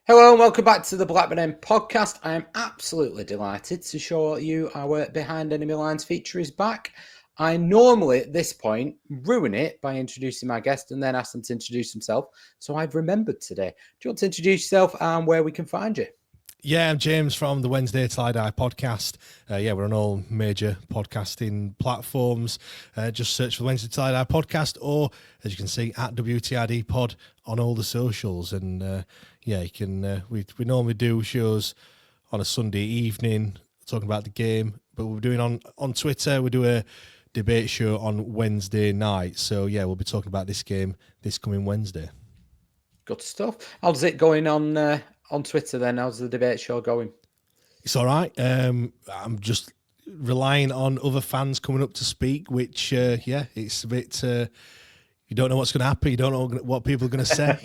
Hello and welcome back to the Blackburn End Podcast. I am absolutely delighted to show you our Behind Enemy Lines feature is back. I normally at this point ruin it by introducing my guest and then ask them to introduce themselves. So I've remembered today. Do you want to introduce yourself and where we can find you? Yeah, I'm James from the Wednesday Till I Die podcast. We're on all major podcasting platforms. Just search for the Wednesday Till I Die podcast, or as you can see, at WTID Pod on all the socials. And you can. We normally do shows on a Sunday evening talking about the game, but we're doing on Twitter. We do a debate show on Wednesday night. So yeah, we'll be talking about this game this coming Wednesday. Good stuff. How's it going on Twitter then? How's the debate show going? It's all right. I'm just relying on other fans coming up to speak, which, it's a bit, you don't know what's going to happen. You don't know what people are going to say,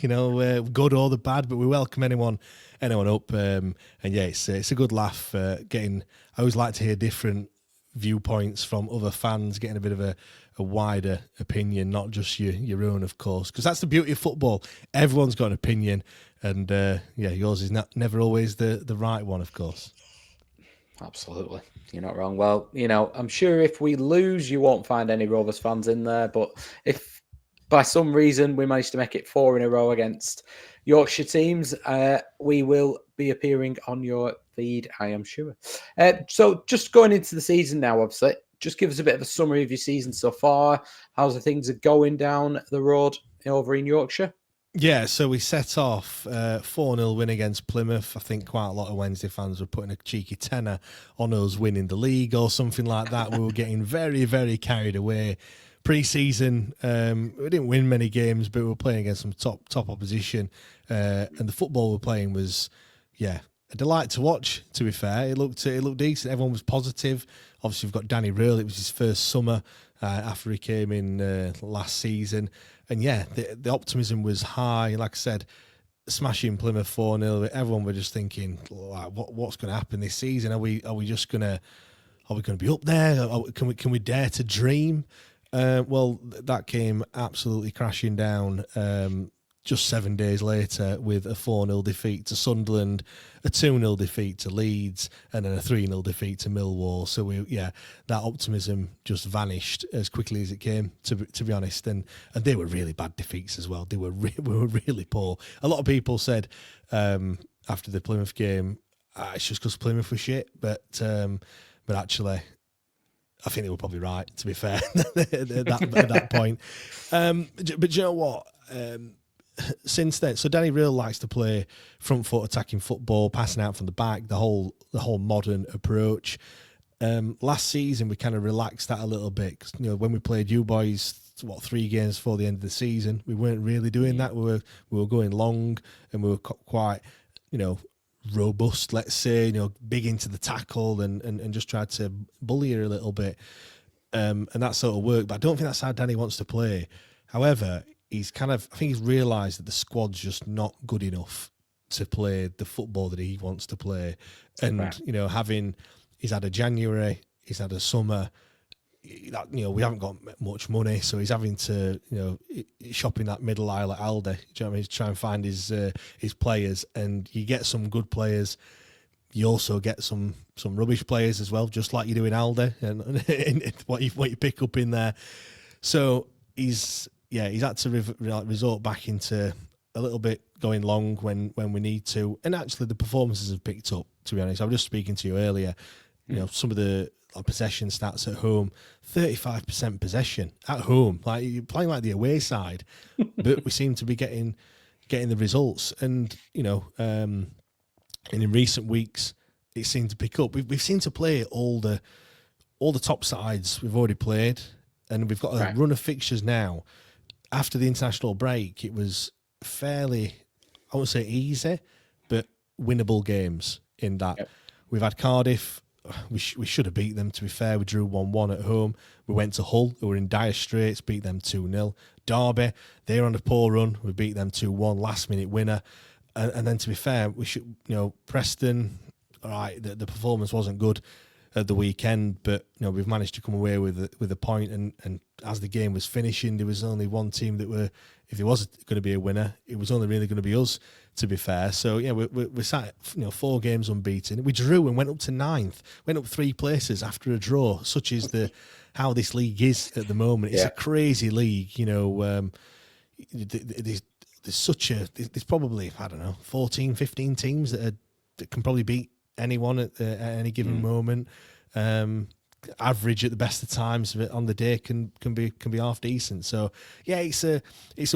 good or the bad, but we welcome anyone up. It's a good laugh. I always like to hear different viewpoints from other fans, getting a bit of a wider opinion, not just your own, of course, because that's the beauty of football. Everyone's got an opinion, and yours is never always the right one, of course. Absolutely. You're not wrong. Well, I'm sure if we lose, you won't find any Rovers fans in there, but if by some reason we manage to make it 4 in a row against Yorkshire teams, we will be appearing on your feed, I am sure. So just going into the season now, obviously, just give us a bit of a summary of your season so far. How's the things are going down the road over in Yorkshire? Yeah, so we set off 4-0 win against Plymouth. I think quite a lot of Wednesday fans were putting a cheeky tenner on us winning the league or something like that. We were getting very, very carried away. Pre-season, we didn't win many games, but we were playing against some top opposition. And the football we were playing was, a delight to watch, to be fair. It looked decent. Everyone was positive. Obviously, we've got Danny Röhl. It was his first summer after he came in last season. And the optimism was high. Like I said, smashing Plymouth 4-0. Everyone were just thinking, like, what's going to happen this season? Are we going to be up there? Can we dare to dream? Well, that came absolutely crashing down just 7 days later with a 4-0 defeat to Sunderland, a 2-0 defeat to Leeds, and then a 3-0 defeat to Millwall. So that optimism just vanished as quickly as it came, to be honest. And they were really bad defeats as well. We were really poor. A lot of people said after the Plymouth game, it's just because Plymouth was shit, but actually, I think they were probably right, to be fair, at that point. But you know what? Since then, so Danny Röhl likes to play front foot attacking football, passing out from the back, the whole modern approach. Last season, we kind of relaxed that a little bit. 'Cause, when we played you boys, 3 games before the end of the season, we weren't really doing that. We were going long, and we were quite, robust, let's say, big into the tackle and just tried to bully her a little bit. And that sort of worked. But I don't think that's how Danny wants to play. However, I think he's realised that the squad's just not good enough to play the football that he wants to play. And, right. He's had a January, he's had a summer, we haven't got much money, so he's having to, shop in that middle aisle at Aldi, do you know what I mean, to try and find his players. And you get some good players, you also get some rubbish players as well, just like you do in Aldi, and what you pick up in there. So he's had to resort back into a little bit going long when we need to. And actually, the performances have picked up, to be honest. I was just speaking to you earlier. Some of the possession stats at home, 35% possession at home. Like, you're playing like the away side, but we seem to be getting the results. And, and in recent weeks, it seemed to pick up. We've seemed to play all the top sides we've already played, and we've got a run of fixtures now. After the international break, it was fairly, I won't say easy, but winnable games in that. Yep. We've had Cardiff. We should have beat them, to be fair. We drew 1-1 at home. We went to Hull, who were in dire straits, beat them 2-0. Derby, they're on a poor run. We beat them 2-1, last-minute winner. And then, to be fair, we should, Preston, all right, the performance wasn't good. at the weekend, but we've managed to come away with a point. And as the game was finishing, there was only one team that were, if there was going to be a winner, it was only really going to be us, to be fair. So yeah, we sat 4 games unbeaten. We drew and went up to 9th, went up 3 places after a draw. Such is how this league is at the moment. It's a crazy league. There's probably, I don't know, 14, 15 teams that can probably beat anyone at any given moment. Average at the best of times on the day can be half decent. So yeah, it's a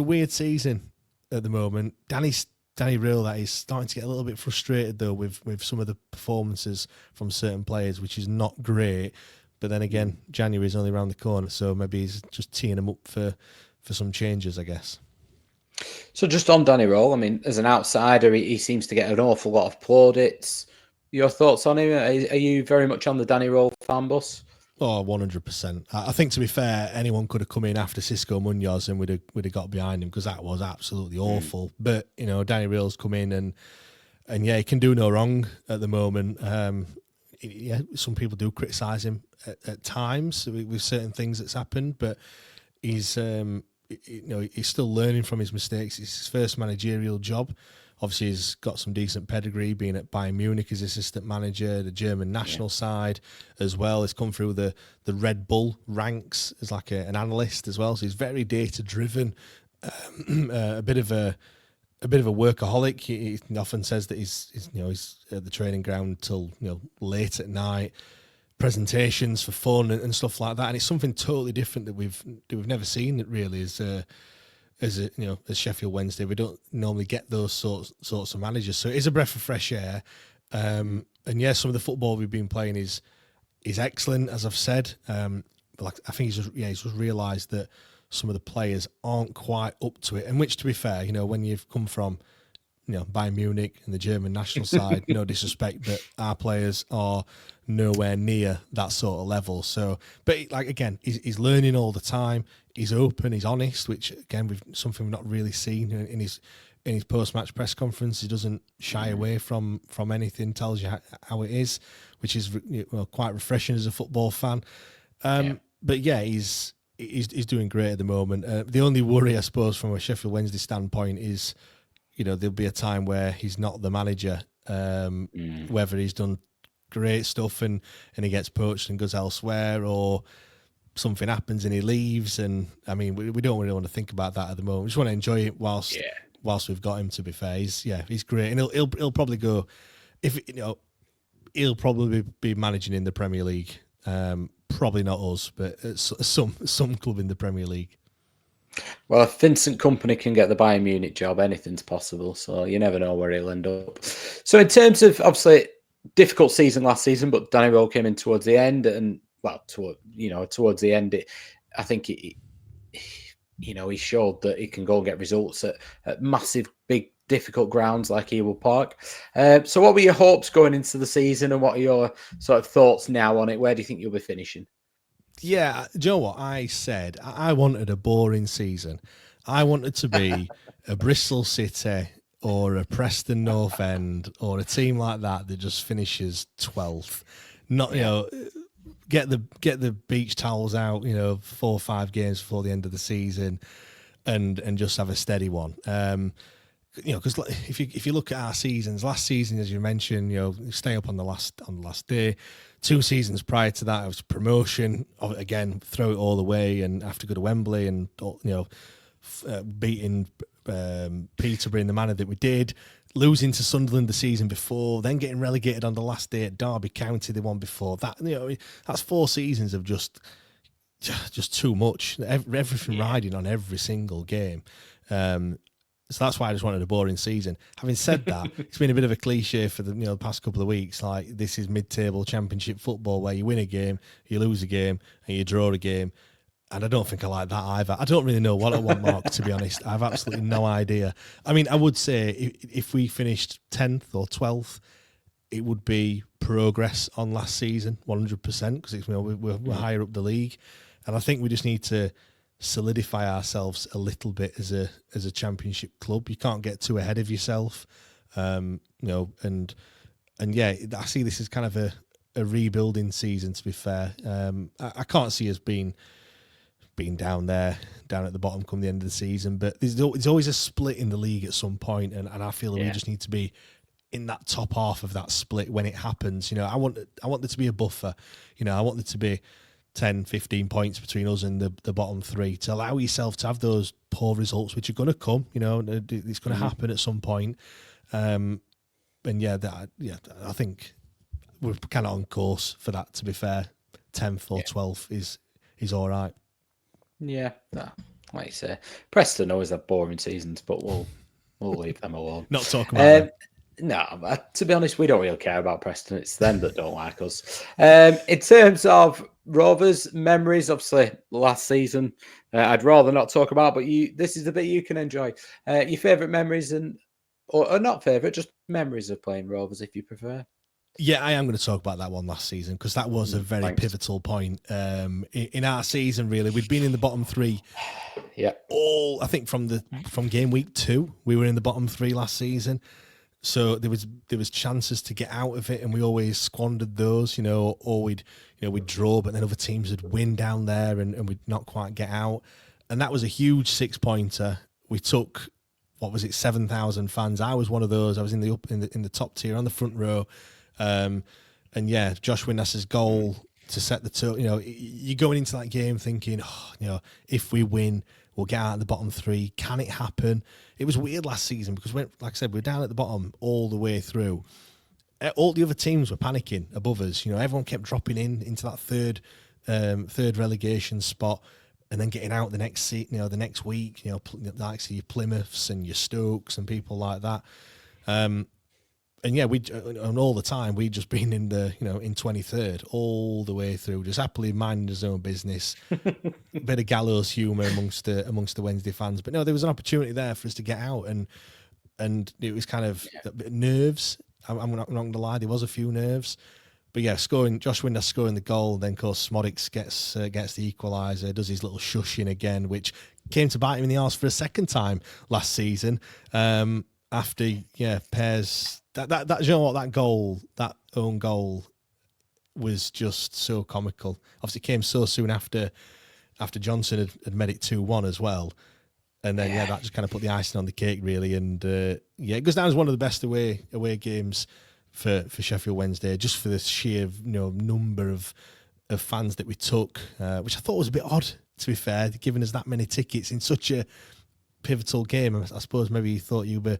weird season at the moment. Danny Röhl, that is starting to get a little bit frustrated though with some of the performances from certain players, which is not great. But then again, January is only around the corner, so maybe he's just teeing him up for some changes, I guess. So just on Danny Rohl, I mean, as an outsider, he seems to get an awful lot of plaudits. Your thoughts on him? Are you very much on the Danny Rohl fan bus? Oh, 100%. I think, to be fair, anyone could have come in after Cisco Munoz and we'd have got behind him, because that was absolutely awful. But, Danny Rohl's come in and yeah, he can do no wrong at the moment. Some people do criticise him at times with certain things that's happened, but he's still learning from his mistakes. It's his first managerial job. Obviously, he's got some decent pedigree, being at Bayern Munich as assistant manager, the German national side as well. He's come through the Red Bull ranks as like an analyst as well. So he's very data driven, a bit of a workaholic. He often says that he's at the training ground till late at night, presentations for fun and stuff like that. And it's something totally different that we've never seen. It really is. As Sheffield Wednesday, we don't normally get those sorts of managers. So it is a breath of fresh air. And yeah, some of the football we've been playing is excellent, as I've said. But I think he's just realised that some of the players aren't quite up to it. And which, to be fair, when you've come from Bayern Munich and the German national side, no disrespect, but our players are nowhere near that sort of level. So, but again, he's learning all the time. He's open, he's honest, which again, something we've not really seen in his post-match press conference. He doesn't shy away from anything, tells you how it is, which is quite refreshing as a football fan. But yeah, he's doing great at the moment. The only worry, I suppose, from a Sheffield Wednesday standpoint is, there'll be a time where he's not the manager, whether he's done great stuff and he gets poached and goes elsewhere, or something happens and he leaves. And I mean, we don't really want to think about that at the moment. We just want to enjoy it whilst we've got him, to be fair. He's great. And he'll probably go, he'll probably be managing in the Premier League. Probably not us, but some club in the Premier League. Well, if Vincent Kompany can get the Bayern Munich job, anything's possible. So you never know where he'll end up. So in terms of, obviously, difficult season last season, but Danny Rohl came in towards the end, and towards the end, I think he showed that he can go and get results at massive, big, difficult grounds like Ewood Park. So what were your hopes going into the season, and what are your sort of thoughts now on it? Where do you think you'll be finishing? Yeah, do you know what I said? I wanted a boring season. I wanted to be a Bristol City or a Preston North End or a team like that just finishes 12th. Not get the beach towels out, 4 or 5 games before the end of the season, and just have a steady one. Because if you look at our seasons, last season, as you mentioned, stay up on the last day. 2 seasons prior to that, it was promotion. Again, throw it all away and have to go to Wembley and beating Peterborough in the manner that we did, losing to Sunderland the season before, then getting relegated on the last day at Derby County the one before that. That's 4 seasons of just too much. Everything riding on every single game. So that's why I just wanted a boring season. Having said that, it's been a bit of a cliche for the past couple of weeks. Like, this is mid-table championship football where you win a game, you lose a game, and you draw a game. And I don't think I like that either. I don't really know what I want, Mark, to be honest. I have absolutely no idea. I mean, I would say if we finished 10th or 12th, it would be progress on last season, 100%, because we're higher up the league. And I think we just need to solidify ourselves a little bit as a championship club. You can't get too ahead of yourself, and yeah, I see this as kind of a rebuilding season, to be fair. I can't see us being down at the bottom come the end of the season, but there's always a split in the league at some point, and I feel that we just need to be in that top half of that split when it happens. I want there to be a buffer. I want there to be 10, 15 points between us and the bottom three to allow yourself to have those poor results, which are going to come. It's going to happen at some point. I think we're kind of on course for that, to be fair. 10th or 12th is all right. Yeah, like you say, Preston always have boring seasons, but we'll leave them alone. Not talking about them. No, to be honest, we don't really care about Preston. It's them that don't like us. In terms of Rovers memories, obviously last season, I'd rather not talk about, but this is the bit you can enjoy. Your favourite memories or not favourite, just memories of playing Rovers, if you prefer. Yeah, I am going to talk about that one last season because that was a very pivotal point in our season. Really, we'd been in the bottom three. Yeah, I think from game week 2, we were in the bottom 3 last season. So there was chances to get out of it, and we always squandered those. Or we'd draw, but then other teams would win down there, and we'd not quite get out. And that was a huge 6-pointer. We took 7,000 fans. I was one of those. I was in the top tier on the front row. Josh Windass's goal to set the tone. You're going into that game thinking, if we win, we'll get out of the bottom 3. Can it happen? It was weird last season because, like I said, we were down at the bottom all the way through. All the other teams were panicking above us. Everyone kept dropping into that third relegation spot and then getting out the next the next week. Like your Plymouths and your Stokes and people like that. And all the time we'd just been in in 23rd all the way through, just happily minding his own business. A bit of gallows humour amongst the Wednesday fans, but no, there was an opportunity there for us to get out, and it was kind of nerves. I'm not going to lie, there was a few nerves, but Josh Windass scoring the goal, then of course Smodics gets the equaliser, does his little shushing again, which came to bite him in the arse for a second time last season. After Pears. That own goal was just so comical. Obviously, it came so soon after Johnson had made it 2-1 as well, and then that just kind of put the icing on the cake, really. And it goes down as one of the best away games for Sheffield Wednesday, just for the sheer number of fans that we took, which I thought was a bit odd, to be fair, giving us that many tickets in such a pivotal game. I suppose maybe you thought you were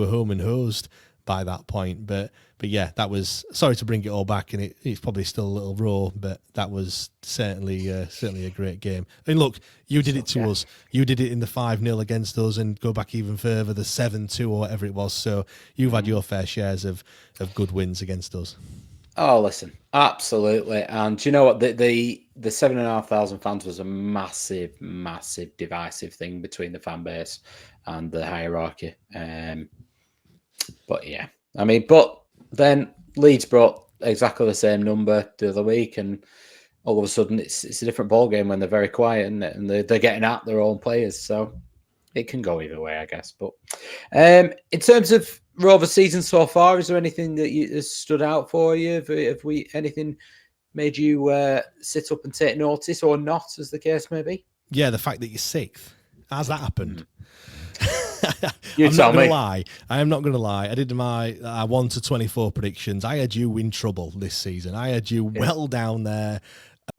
home and hosed by that point, but that was, sorry to bring it all back, and it's probably still a little raw, but that was certainly a great game. And look, you did it to us. You did it in the 5-0 against us, and go back even further, the 7-2 or whatever it was. So you've had your fair shares of good wins against us. Oh, listen, absolutely. And do you know what? The 7,500 fans was a massive, massive divisive thing between the fan base and the hierarchy. But then Leeds brought exactly the same number the other week, and all of a sudden it's a different ball game when they're very quiet, isn't it? And they're getting at their own players, so it can go either way, I guess. But in terms of Rovers season so far, is there anything that has stood out for you? Have anything made you sit up and take notice, or not, as the case may be? Yeah, the fact that you're 6th. How's that happened? I'm not going to lie. I did my 1 to 24 predictions. I had you in trouble this season. I had you well down there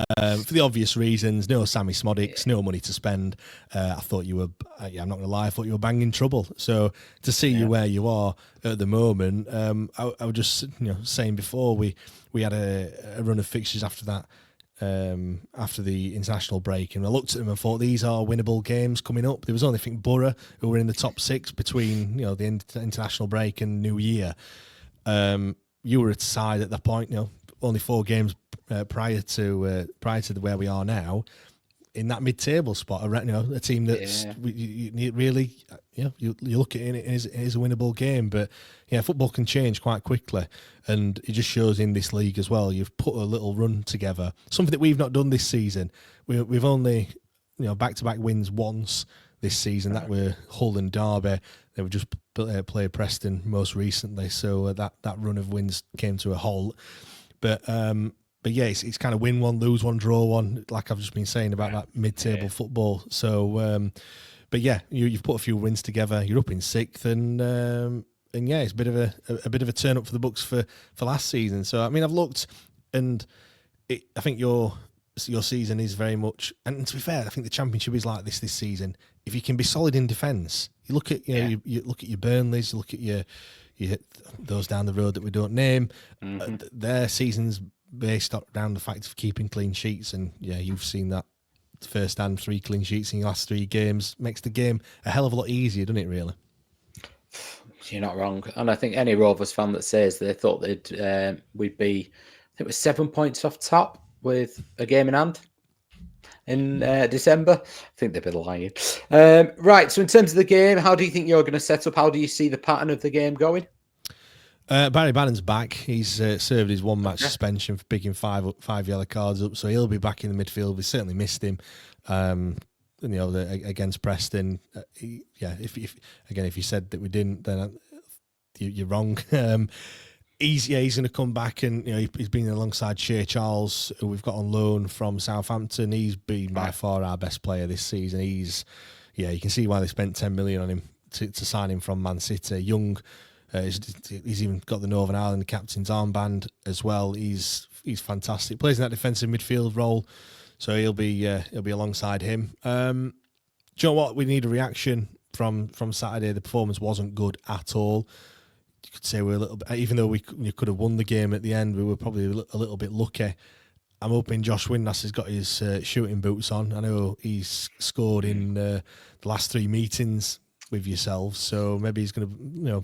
for the obvious reasons. No Sammy Smodics, no money to spend. I thought you were, I'm not going to lie, I thought you were banging trouble. So to see you where you are at the moment, I was just saying before, we had a run of fixtures after that. After the international break, and I looked at them and thought these are winnable games coming up. There was only, I think, Borough who were in the top 6 between the international break and New Year. You were at side at that point, only 4 games prior to where we are now, in that mid-table spot. A team that's you really, you look at it, it is a winnable game, but football can change quite quickly, and it just shows in this league as well. You've put a little run together, something that we've not done this season. We've only back-to-back wins once this season. That were Hull and Derby. They were just played Preston most recently, so that run of wins came to a halt. But yeah, it's kind of win one, lose one, draw one, like I've just been saying about that mid-table football. So, but yeah, you've put a few wins together. You're up in sixth, and yeah, it's a bit of a turn up for the books for last season. So I mean, I've looked, and I think your season is very much, and to be fair, I think the Championship is like this season. If you can be solid in defence, you look at you look at your Burnleys, you look at your those down the road that we don't name. Their season's based down the fact of keeping clean sheets, and yeah, you've seen that firsthand. 3 clean sheets in your last 3 games makes the game a hell of a lot easier, doesn't it? Really. You're not wrong, and I think any Rovers fan that says they thought we'd be, I think it was 7 points off top with a game in hand in December, I think they've been lying. Right, so in terms of the game, how do you think you're going to set up? How do you see the pattern of the game going? Barry Bannon's back. He's served his 1 match suspension for picking 5 yellow cards up, so he'll be back in the midfield. We certainly missed him. Against Preston. If you said that we didn't, then you're wrong. He's going to come back, and he's been alongside Shea Charles, who we've got on loan from Southampton. He's been by far our best player this season. You can see why they spent 10 million on him to sign him from Man City. Young. He's even got the Northern Ireland captain's armband as well. He's fantastic. Plays in that defensive midfield role, so he'll be alongside him. Do you know what? We need a reaction from Saturday. The performance wasn't good at all. You could say we're a little bit, even though we could have won the game at the end, we were probably a little bit lucky. I'm hoping Josh Windass has got his shooting boots on. I know he's scored in the last 3 meetings with yourselves, so maybe he's going to,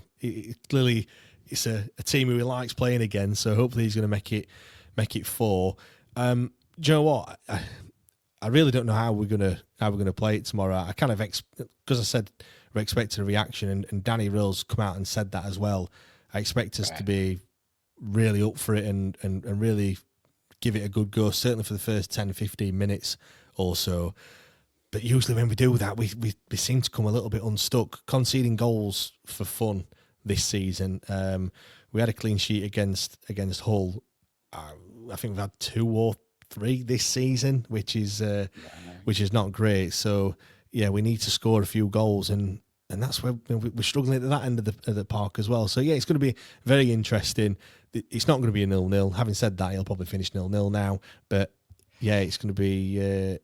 clearly it's a team who he likes playing against, so hopefully he's going to make it 4. Do you know what? I really don't know how we're gonna play it tomorrow. I kind of because I said we're expecting a reaction, and Danny Röhl's come out and said that as well. I expect us to be really up for it and really give it a good go, certainly for the first 10 or 15 minutes or so. But usually when we do that, we seem to come a little bit unstuck, conceding goals for fun this season. We had a clean sheet against Hull. I think we've had 2 or 3 this season, which is not great. So yeah, we need to score a few goals, and that's where we're struggling at that end of the park as well. So yeah, it's going to be very interesting. It's not going to be a 0-0. Having said that, he'll probably finish 0-0 now. But yeah, it's going to be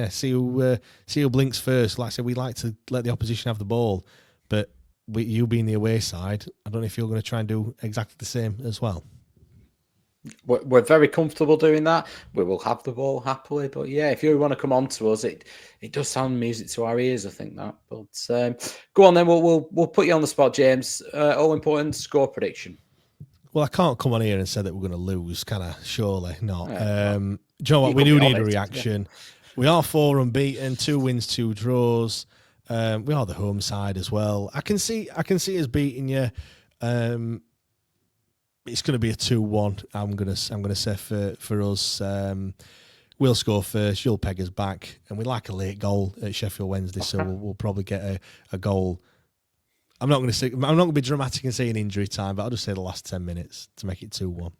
see who blinks first. Like I said, we like to let the opposition have the ball, but you being the away side, I don't know if you're going to try and do exactly the same as well. We're very comfortable doing that. We will have the ball happily, but yeah, if you want to come on to us, it does sound music to our ears, I think that. But go on then, we'll put you on the spot, James. All important score prediction. Well, I can't come on here and say that we're going to lose, can I? Surely not. Do you know what? We do need a reaction. Yeah. We are 4 unbeaten, 2 wins, 2 draws. We are the home side as well. I can see us beating you. It's going to be a 2-1. I'm going to say for us. We'll score first. You'll peg us back, and we like a late goal at Sheffield Wednesday, so we'll probably get a goal. I'm not going to be dramatic and say an injury time, but I'll just say the last 10 minutes to make it 2-1.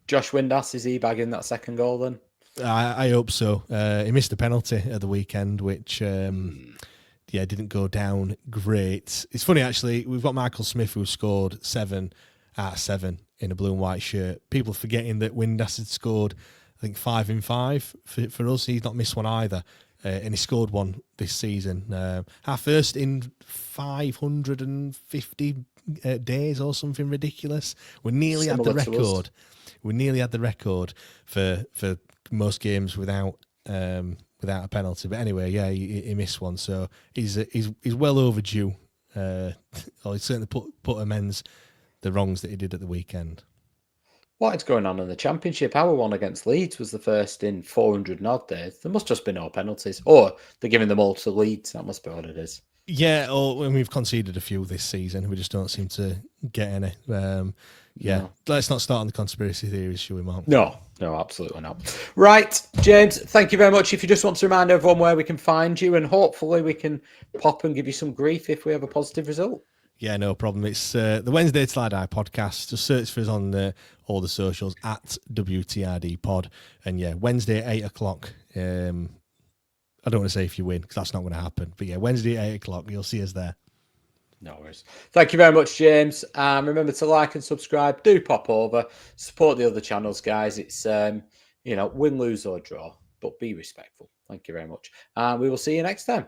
Josh Windass, is he bagging that second goal then? I hope so. He missed a penalty at the weekend, which didn't go down great. It's funny actually. We've got Michael Smith who scored 7 out of 7 in a blue and white shirt. People forgetting that Windass had scored, I think 5 in 5 for us. He's not missed one either, and he scored one this season. Our first in 550 days or something ridiculous. We nearly had the record. We nearly had the record for most games without a penalty. But anyway, yeah, he missed one, so he's well overdue. Or he certainly put amends the wrongs that he did at the weekend. What is going on in the Championship? Our one against Leeds was the first in 400 and odd days. There must just be no penalties, or they're giving them all to Leeds. That must be what it is. Yeah, or we've conceded a few this season. We just don't seem to get any. No. Let's not start on the conspiracy theories, shall we, Mark? No, absolutely not. Right, James, thank you very much. If you just want to remind everyone where we can find you, and hopefully we can pop and give you some grief if we have a positive result. Yeah, no problem. It's the Wednesday Till I Die podcast. Just search for us on all the socials at WTRD Pod. And yeah, Wednesday at 8 o'clock. I don't want to say if you win because that's not going to happen. But yeah, Wednesday at 8 o'clock, you'll see us there. No worries. Thank you very much, James. Remember to like and subscribe. Do pop over. Support the other channels, guys. It's, win, lose or draw, but be respectful. Thank you very much. And we will see you next time.